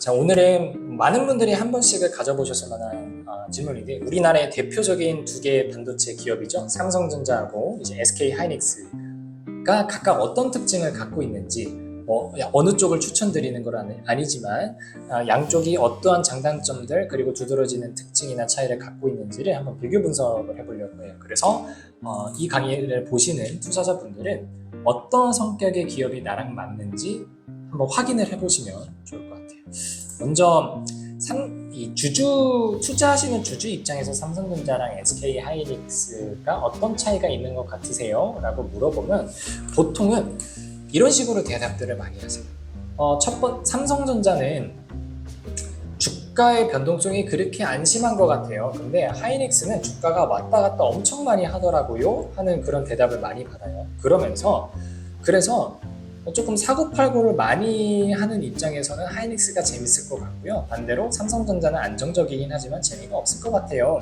자, 오늘은 많은 분들이 한 번씩을 가져보셨을 만한 질문인데, 우리나라의 대표적인 두 개의 반도체 기업이죠. 삼성전자하고 이제 SK 하이닉스가 각각 어떤 특징을 갖고 있는지, 어느 쪽을 추천드리는 건 아니지만 양쪽이 어떠한 장단점들 그리고 두드러지는 특징이나 차이를 갖고 있는지를 한번 비교 분석을 해보려고 해요. 그래서 이 강의를 보시는 투자자분들은 어떤 성격의 기업이 나랑 맞는지 한번 확인을 해보시면 좋을 것 같아요. 먼저 투자하시는 주주 입장에서 삼성전자랑 SK 하이닉스가 어떤 차이가 있는 것 같으세요? 라고 물어보면 보통은 이런 식으로 대답들을 많이 하세요. 삼성전자는 주가의 변동성이 그렇게 안 심한 것 같아요. 근데 하이닉스는 주가가 왔다 갔다 엄청 많이 하더라고요 하는 그런 대답을 많이 받아요. 그래서 조금 사고팔고를 많이 하는 입장에서는 하이닉스가 재밌을 것 같고요. 반대로 삼성전자는 안정적이긴 하지만 재미가 없을 것 같아요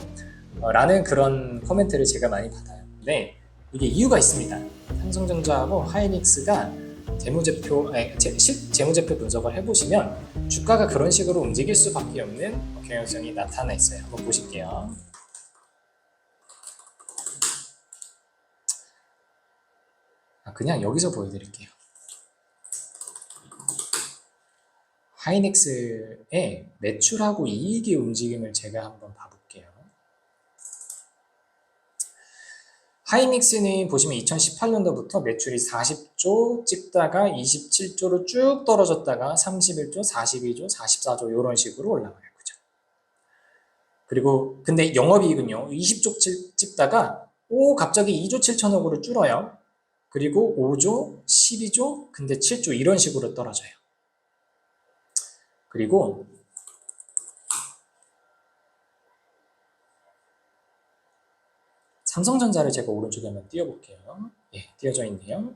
라는 그런 코멘트를 제가 많이 받아요. 근데 이게 이유가 있습니다. 삼성전자하고 하이닉스가 재무제표 분석을 해보시면 주가가 그런 식으로 움직일 수밖에 없는 경향성이 나타나 있어요. 한번 보실게요. 그냥 여기서 보여드릴게요. 하이닉스의 매출하고 이익의 움직임을 제가 한번 봐볼게요. 하이닉스는 보시면 2018년도부터 매출이 40조 찍다가 27조로 쭉 떨어졌다가 31조, 42조, 44조 이런 식으로 올라와요. 그죠? 그리고 근데 영업이익은요. 20조 찍다가 갑자기 2조 7천억으로 줄어요. 그리고 5조, 12조, 근데 7조 이런 식으로 떨어져요. 그리고 삼성전자를 제가 오른쪽에 한번 띄워볼게요. 예, 띄워져 있네요.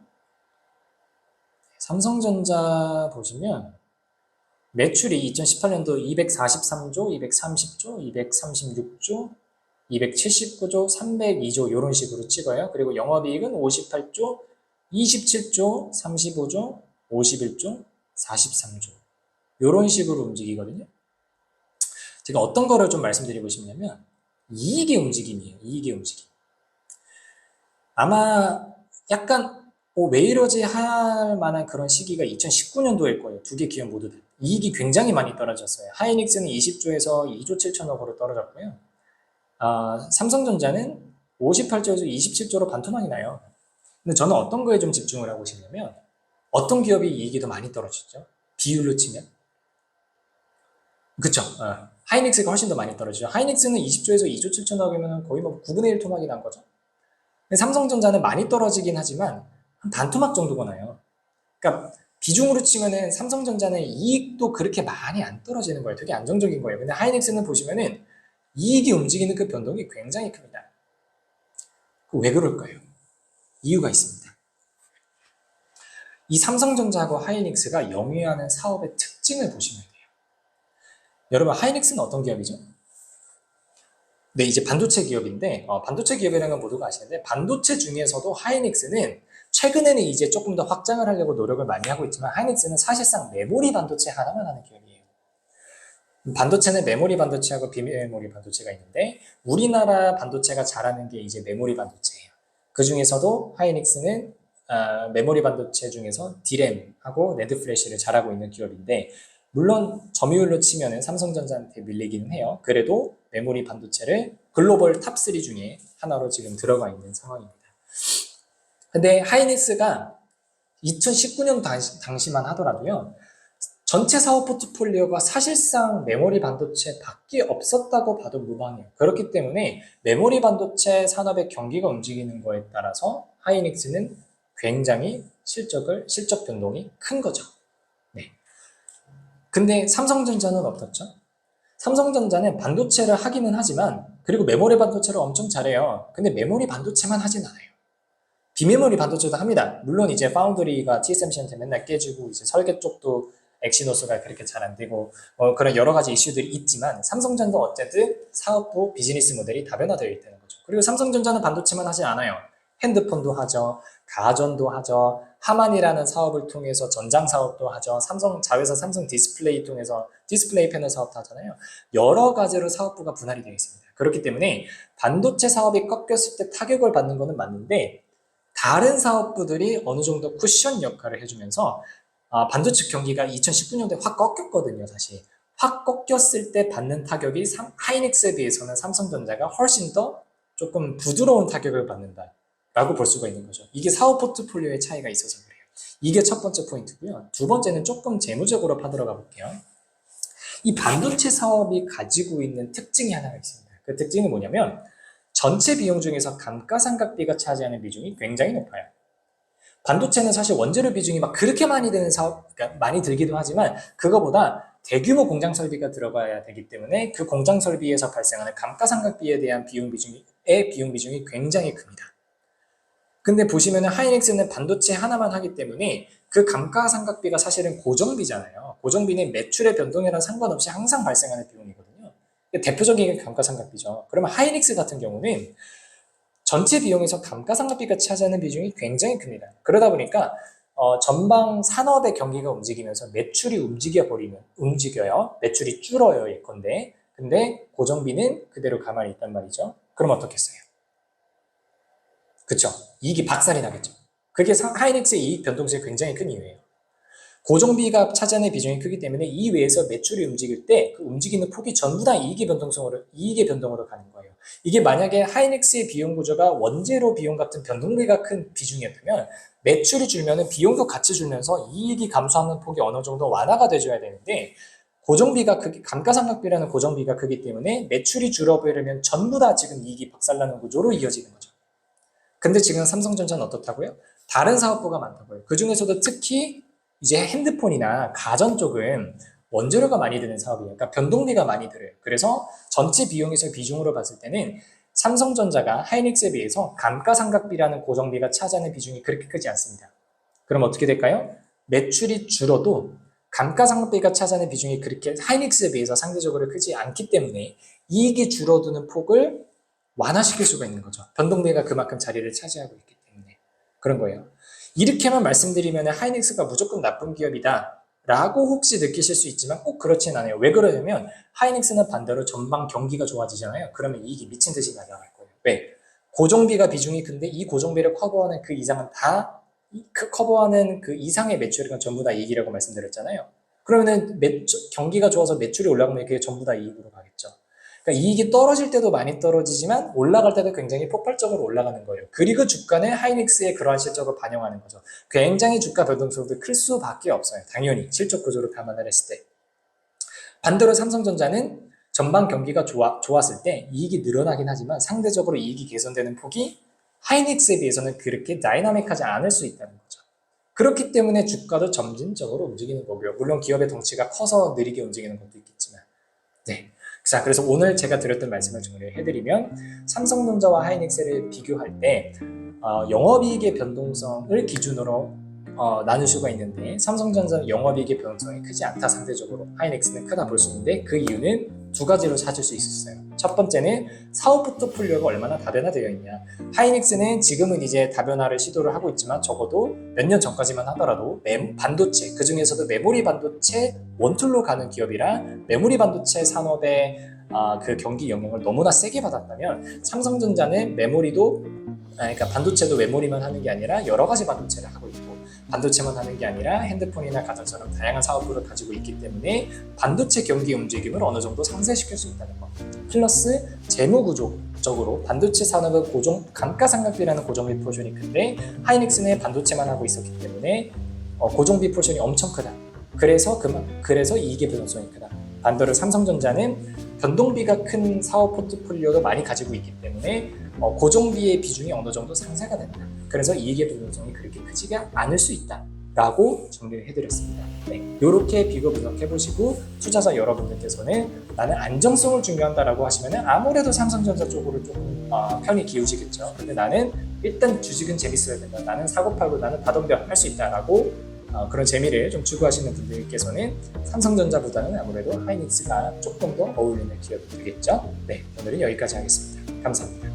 삼성전자 보시면 매출이 2018년도 243조, 230조, 236조, 279조, 302조 이런 식으로 찍어요. 그리고 영업이익은 58조, 27조, 35조, 51조, 43조 이런 식으로 움직이거든요. 제가 어떤 거를 좀 말씀드리고 싶냐면 이익의 움직임이에요. 이익의 움직임. 아마 약간 왜 이러지 할 만한 그런 시기가 2019년도일 거예요. 두 개 기업 모두 다. 이익이 굉장히 많이 떨어졌어요. 하이닉스는 20조에서 2조 7천억으로 떨어졌고요. 삼성전자는 58조에서 27조로 반토막이 나요. 근데 저는 어떤 거에 좀 집중을 하고 싶냐면 어떤 기업이 이익이 더 많이 떨어졌죠? 비율로 치면. 그쵸? 하이닉스가 훨씬 더 많이 떨어지죠. 하이닉스는 20조에서 2조 7천억이면 거의 9분의 1 토막이 난 거죠. 근데 삼성전자는 많이 떨어지긴 하지만 한 반토막 정도가 나요. 그러니까 비중으로 치면은 삼성전자는 이익도 그렇게 많이 안 떨어지는 거예요. 되게 안정적인 거예요. 근데 하이닉스는 보시면은 이익이 움직이는 그 변동이 굉장히 큽니다. 왜 그럴까요? 이유가 있습니다. 이 삼성전자하고 하이닉스가 영위하는 사업의 특징을 보시면 돼요. 여러분, 하이닉스는 어떤 기업이죠? 네, 이제 반도체 기업인데, 반도체 기업이라는 건 모두가 아시는데, 반도체 중에서도 하이닉스는 최근에는 이제 조금 더 확장을 하려고 노력을 많이 하고 있지만, 하이닉스는 사실상 메모리 반도체 하나만 하는 기업이에요. 반도체는 메모리 반도체하고 비메모리 반도체가 있는데, 우리나라 반도체가 잘하는 게 이제 메모리 반도체예요. 그 중에서도 하이닉스는 메모리 반도체 중에서 D램하고 네드 플래시를 잘하고 있는 기업인데, 물론 점유율로 치면은 삼성전자한테 밀리기는 해요. 그래도 메모리 반도체를 글로벌 탑3 중에 하나로 지금 들어가 있는 상황입니다. 근데 하이닉스가 2019년 당시만 하더라도요. 전체 사업 포트폴리오가 사실상 메모리 반도체 밖에 없었다고 봐도 무방해요. 그렇기 때문에 메모리 반도체 산업의 경기가 움직이는 거에 따라서 하이닉스는 굉장히 실적 변동이 큰 거죠. 네. 근데 삼성전자는 어떻죠? 삼성전자는 반도체를 하기는 하지만 그리고 메모리 반도체를 엄청 잘해요. 근데 메모리 반도체만 하진 않아요. 비메모리 반도체도 합니다. 물론 이제 파운드리가 TSMC한테 맨날 깨지고 이제 설계 쪽도 엑시노스가 그렇게 잘 안 되고 그런 여러 가지 이슈들이 있지만 삼성전자 어쨌든 사업부 비즈니스 모델이 다변화되어 있다는 거죠. 그리고 삼성전자는 반도체만 하지 않아요. 핸드폰도 하죠. 가전도 하죠. 하만이라는 사업을 통해서 전장 사업도 하죠. 자회사 삼성 디스플레이 통해서 디스플레이 패널 사업도 하잖아요. 여러 가지로 사업부가 분할이 되어 있습니다. 그렇기 때문에 반도체 사업이 꺾였을 때 타격을 받는 것은 맞는데 다른 사업부들이 어느 정도 쿠션 역할을 해주면서 반도체 경기가 2019년도에 확 꺾였거든요. 사실 확 꺾였을 때 받는 타격이 하이닉스에 비해서는 삼성전자가 훨씬 더 조금 부드러운 타격을 받는다 라고 볼 수가 있는 거죠. 이게 사업 포트폴리오의 차이가 있어서 그래요. 이게 첫 번째 포인트고요. 두 번째는 조금 재무적으로 파들어가 볼게요. 이 반도체 사업이 가지고 있는 특징이 하나가 있습니다. 그 특징은 뭐냐면 전체 비용 중에서 감가상각비가 차지하는 비중이 굉장히 높아요. 반도체는 사실 원재료 비중이 막 그렇게 많이 드는 사업, 그러니까 많이 들기도 하지만 그거보다 대규모 공장 설비가 들어가야 되기 때문에 그 공장 설비에서 발생하는 감가상각비에 대한 비용 비중이 굉장히 큽니다. 근데 보시면은 하이닉스는 반도체 하나만 하기 때문에 그 감가상각비가 사실은 고정비잖아요. 고정비는 매출의 변동이랑 상관없이 항상 발생하는 비용이거든요. 대표적인 게 감가상각비죠. 그러면 하이닉스 같은 경우는 전체 비용에서 감가상각비가 차지하는 비중이 굉장히 큽니다. 그러다 보니까 전방 산업의 경기가 움직이면서 매출이 움직여요. 매출이 줄어요, 예컨대. 근데 고정비는 그대로 가만히 있단 말이죠. 그럼 어떻겠어요? 그쵸? 이익이 박살이 나겠죠. 그게 하이닉스의 이익 변동성이 굉장히 큰 이유예요. 고정비가 차지하는 비중이 크기 때문에 이 외에서 매출이 움직일 때 그 움직이는 폭이 전부 다 이익의 변동으로 가는 거예요. 이게 만약에 하이닉스의 비용 구조가 원재료 비용 같은 변동비가 큰 비중이었다면 매출이 줄면은 비용도 같이 줄면서 이익이 감소하는 폭이 어느 정도 완화가 돼줘야 되는데 감가상각비라는 고정비가 크기 때문에 매출이 줄어버리면 전부 다 지금 이익이 박살나는 구조로 이어지는 거죠. 근데 지금 삼성전자는 어떻다고요? 다른 사업부가 많다고요. 그 중에서도 특히 이제 핸드폰이나 가전 쪽은 원재료가 많이 드는 사업이에요. 그러니까 변동비가 많이 들어요. 그래서 전체 비용에서 비중으로 봤을 때는 삼성전자가 하이닉스에 비해서 감가상각비라는 고정비가 차지하는 비중이 그렇게 크지 않습니다. 그럼 어떻게 될까요? 매출이 줄어도 감가상각비가 차지하는 비중이 그렇게 하이닉스에 비해서 상대적으로 크지 않기 때문에 이익이 줄어드는 폭을 완화시킬 수가 있는 거죠. 변동비가 그만큼 자리를 차지하고 있기 때문에 그런 거예요. 이렇게만 말씀드리면 하이닉스가 무조건 나쁜 기업이다 라고 혹시 느끼실 수 있지만 꼭 그렇진 않아요. 왜 그러냐면 하이닉스는 반대로 전방 경기가 좋아지잖아요. 그러면 이익이 미친 듯이 날아갈 거예요. 왜? 고정비가 비중이 큰데 이 고정비를 커버하는 그 이상은 커버하는 그 이상의 매출은 전부 다 이익이라고 말씀드렸잖아요. 그러면은 경기가 좋아서 매출이 올라가면 그게 전부 다 이익으로 가겠죠. 그러니까 이익이 떨어질 때도 많이 떨어지지만 올라갈 때도 굉장히 폭발적으로 올라가는 거예요. 그리고 주가는 하이닉스의 그러한 실적을 반영하는 거죠. 굉장히 주가 변동성도 클 수밖에 없어요. 당연히 실적 구조를 감안을 했을 때. 반대로 삼성전자는 전방 경기가 좋았을 때 이익이 늘어나긴 하지만 상대적으로 이익이 개선되는 폭이 하이닉스에 비해서는 그렇게 다이나믹하지 않을 수 있다는 거죠. 그렇기 때문에 주가도 점진적으로 움직이는 거고요. 물론 기업의 덩치가 커서 느리게 움직이는 것도 있겠지만. 네. 자, 그래서 오늘 제가 드렸던 말씀을 정리해드리면 삼성전자와 하이닉스를 비교할 때 영업이익의 변동성을 기준으로 나눌 수가 있는데 삼성전자는 영업이익의 변동성이 크지 않다 상대적으로 하이닉스는 크다 볼 수 있는데 그 이유는 두 가지로 찾을 수 있었어요. 첫 번째는 사업 포트폴리오가 얼마나 다변화되어 있냐. 하이닉스는 지금은 이제 다변화를 시도를 하고 있지만 적어도 몇 년 전까지만 하더라도 반도체, 그 중에서도 메모리 반도체 원툴로 가는 기업이라 메모리 반도체 산업의 그 경기 영향을 너무나 세게 받았다면 삼성전자는 그러니까 반도체도 메모리만 하는 게 아니라 여러 가지 반도체를 하고 있고 반도체만 하는 게 아니라 핸드폰이나 가전처럼 다양한 사업부를 가지고 있기 때문에 반도체 경기 움직임을 어느 정도 상쇄시킬 수 있다는 것. 플러스 재무구조적으로 반도체 산업의 감가상각비라는 고정비 포션이 큰데 하이닉스는 반도체만 하고 있었기 때문에 고정비 포션이 엄청 크다. 그래서 이익의 변동성이 크다. 반대로 삼성전자는 변동비가 큰 사업 포트폴리오도 많이 가지고 있기 때문에 고정비의 비중이 어느 정도 상쇄가 된다. 그래서 이익의 변동성이 그렇게 크지가 않을 수 있다 라고 정리를 해드렸습니다. 네, 이렇게 비교 분석해보시고 투자자 여러분들께서는 나는 안정성을 중요한다라고 하시면 아무래도 삼성전자 쪽으로 조금 편히 기우시겠죠. 근데 나는 일단 주식은 재밌어야 된다. 나는 사고팔고 나는 바덤벼 할 수 있다라고 그런 재미를 좀 추구하시는 분들께서는 삼성전자보다는 아무래도 하이닉스가 조금 더 어울리는 기업이 되겠죠. 네, 오늘은 여기까지 하겠습니다. 감사합니다.